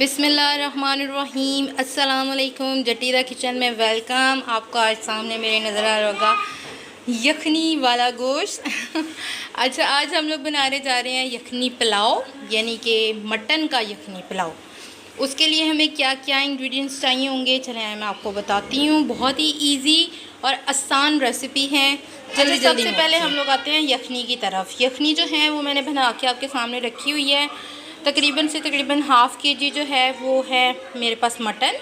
बिस्मिल्लाहिर्रहमानिर्रहीम। अस्सलाम वालेकुम। जटीरा किचन में वेलकम। आपको आज सामने मेरे नज़र आ रहा होगा यखनी वाला गोश्त। अच्छा, आज हम लोग बनाने जा रहे हैं यखनी पुलाव, यानी कि मटन का यखनी पुलाव। उसके लिए हमें क्या क्या इंग्रेडिएंट्स चाहिए होंगे, चलें मैं आपको बताती हूँ। बहुत ही इजी और आसान रेसिपी है। जल्दी सबसे पहले हम लोग आते हैं यखनी की तरफ। यखनी जो है वो मैंने बना के आपके सामने रखी हुई है। तकरीबन से तकरीबन हाफ़ केजी जो है वो है मेरे पास मटन,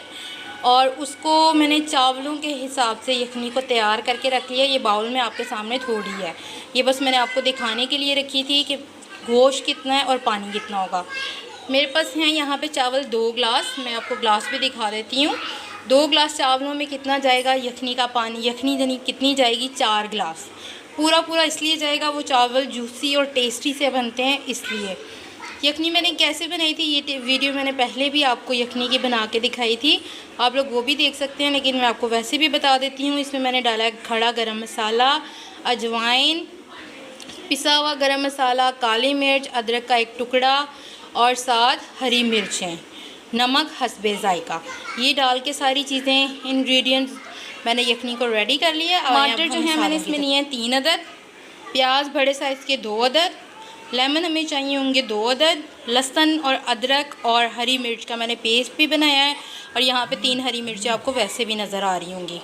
और उसको मैंने चावलों के हिसाब से यखनी को तैयार करके रख लिया। ये बाउल में आपके सामने थोड़ी है, ये बस मैंने आपको दिखाने के लिए रखी थी कि गोश्त कितना है और पानी कितना होगा। मेरे पास हैं यहाँ पे चावल 2 गिलास। मैं आपको गिलास भी दिखा देती हूँ। 2 गिलास चावलों में कितना जाएगा यखनी का पानी, यखनी जनी कितनी जाएगी 4 गिलास। पूरा इसलिए जाएगा, वो चावल जूसी और टेस्टी से बनते हैं इसलिए। यखनी मैंने कैसे बनाई थी, ये वीडियो मैंने पहले भी आपको यखनी की बना के दिखाई थी, आप लोग वो भी देख सकते हैं, लेकिन मैं आपको वैसे भी बता देती हूँ। इसमें मैंने डाला है खड़ा गरम मसाला, अजवाइन, पिसा हुआ गरम मसाला, काली मिर्च, अदरक का एक टुकड़ा और साथ हरी मिर्चें, नमक हस्बे जायका। ये डाल के सारी चीज़ें इंग्रेडिएंट्स मैंने यखनी को रेडी कर लिया। टमाटर जो है मैंने इसमें लिए हैं 3 अदद, प्याज बड़े साइज़ के 2 अदद, लेमन हमें चाहिए होंगे 2 अदद, लहसुन और अदरक और हरी मिर्च का मैंने पेस्ट भी बनाया है, और यहाँ पे 3 हरी मिर्चें आपको वैसे भी नज़र आ रही होंगी।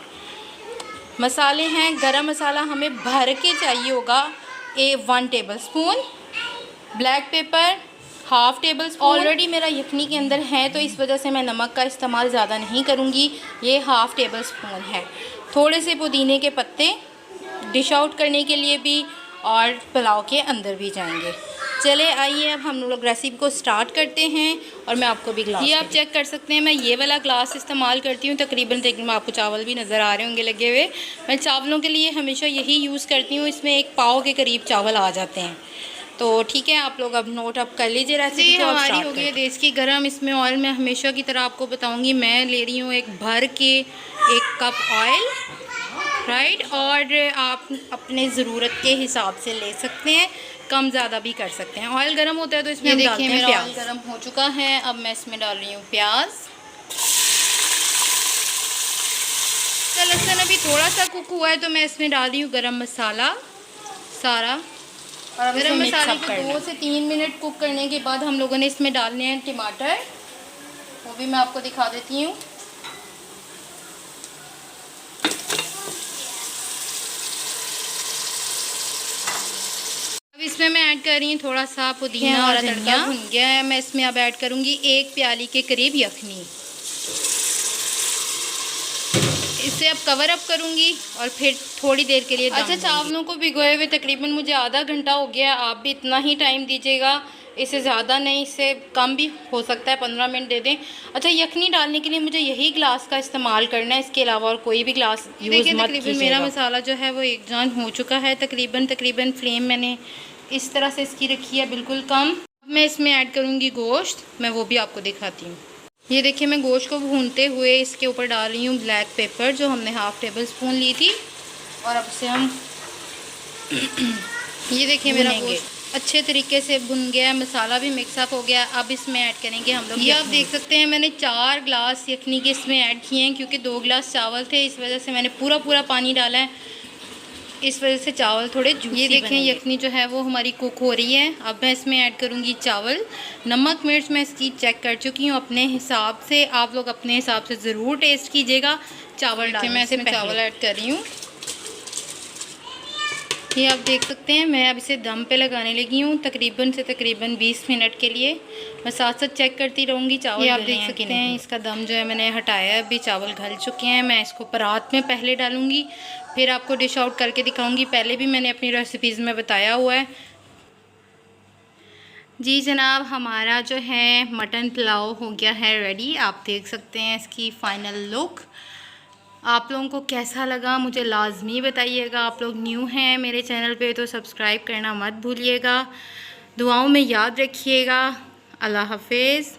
मसाले हैं, गरम मसाला हमें भर के चाहिए होगा 1 tablespoon, black pepper 1/2 tablespoon. Already मेरा यखनी के अंदर है तो इस वजह से मैं नमक का इस्तेमाल ज़्यादा नहीं करूँगी, ये 1/2 टेबलस्पून है। थोड़े से पुदीने के पत्ते डिश आउट करने के लिए भी, और पुलाव के अंदर भी जाएंगे। चले आइए अब हम लोग रेसिपी को स्टार्ट करते हैं। और मैं आपको भी ग्लास, ये आप चेक कर सकते हैं, मैं ये वाला ग्लास इस्तेमाल करती हूँ। तकरीबन आपको चावल भी नज़र आ रहे होंगे लगे हुए। मैं चावलों के लिए हमेशा यही यूज़ करती हूँ। इसमें 1 पाव के करीब चावल आ जाते हैं, तो ठीक है, आप लोग अब नोट अप कर लीजिए। रेसिपी हमारी हो गई है देश की गरम। इसमें ऑयल मैं हमेशा की तरह आपको बताऊँगी, मैं ले रही हूँ एक भर के 1 कप ऑयल, राइट। और आप अपने ज़रूरत के हिसाब से ले सकते हैं, कम ज़्यादा भी कर सकते हैं। ऑयल गर्म होता है तो इसमें देखिए मेरा ऑयल गर्म हो चुका है। अब मैं इसमें डाल रही हूँ प्याज। तो लहसुन अभी थोड़ा सा कुक हुआ है तो मैं इसमें डाल रही हूँ गरम मसाला सारा, और गरम मसाले को 2 से 3 मिनट कुक करने के बाद हम लोगों ने इसमें डालने हैं टमाटर, वो भी मैं आपको दिखा देती हूँ। इसमें मैं ऐड कर रही हूँ थोड़ा सा पुदीना और धनिया। भुन गया है, मैं इसमें अब ऐड करूँगी 1 प्याली के करीब यखनी। इसे अब कवर अप करूँगी और फिर थोड़ी देर के लिए अच्छा, चावलों को भिगोए हुए तकरीबन मुझे आधा घंटा हो गया। आप भी इतना ही टाइम दीजिएगा, इससे ज़्यादा नहीं, इससे कम भी हो सकता है, 15 मिनट दे दें। अच्छा, यखनी डालने के लिए मुझे यही ग्लास का इस्तेमाल करना है, इसके अलावा और कोई भी ग्लास यूज़ मत कीजिएगा। मेरा मसाला जो है वो एकजान हो चुका है तकरीबन फ्लेम मैंने इस तरह से इसकी रखी है बिल्कुल कम। मैं इसमें ऐड करूँगी गोश्त, मैं वो भी आपको दिखाती हूँ। ये देखिए मैं गोश्त को भूनते हुए इसके ऊपर डाल रही हूँ ब्लैक पेपर, जो हमने 1/2 टेबलस्पून ली थी, और अब से हम ये देखिए मेरा गोश्त अच्छे तरीके से भुन गया है, मसाला भी मिक्सअप हो गया। अब इसमें ऐड करेंगे हम लोग, ये आप देख सकते हैं मैंने 4 गिलास यखनी के इसमें ऐड किए हैं, क्योंकि 2 गिलास चावल थे, इस वजह से मैंने पूरा पानी डाला है, इस वजह से चावल थोड़े जूसी। ये देखें यखनी जो है वो हमारी कुक हो रही है। अब मैं इसमें ऐड करूँगी चावल। नमक मिर्च मैं इसकी चेक कर चुकी हूँ अपने हिसाब से, आप लोग अपने हिसाब से ज़रूर टेस्ट कीजिएगा चावल डाल। मैं इसमें चावल ऐड कर रही हूँ, ये आप देख सकते हैं। मैं अब इसे दम पे लगाने लगी हूँ तकरीबन 20 मिनट के लिए। मैं साथ साथ चेक करती रहूँगी चावल। ये आप देख सकते हैं इसका दम जो है मैंने हटाया है, अभी चावल गल चुके हैं। मैं इसको परात में पहले डालूँगी, फिर आपको डिश आउट करके दिखाऊँगी। पहले भी मैंने अपनी रेसिपीज़ में बताया हुआ है। जी जनाब, हमारा जो है मटन पुलाव हो गया है रेडी। आप देख सकते हैं इसकी फ़ाइनल लुक। आप लोगों को कैसा लगा मुझे लाजमी बताइएगा। आप लोग न्यू हैं मेरे चैनल पे तो सब्सक्राइब करना मत भूलिएगा। दुआओं में याद रखिएगा। अल्लाह हाफिज़।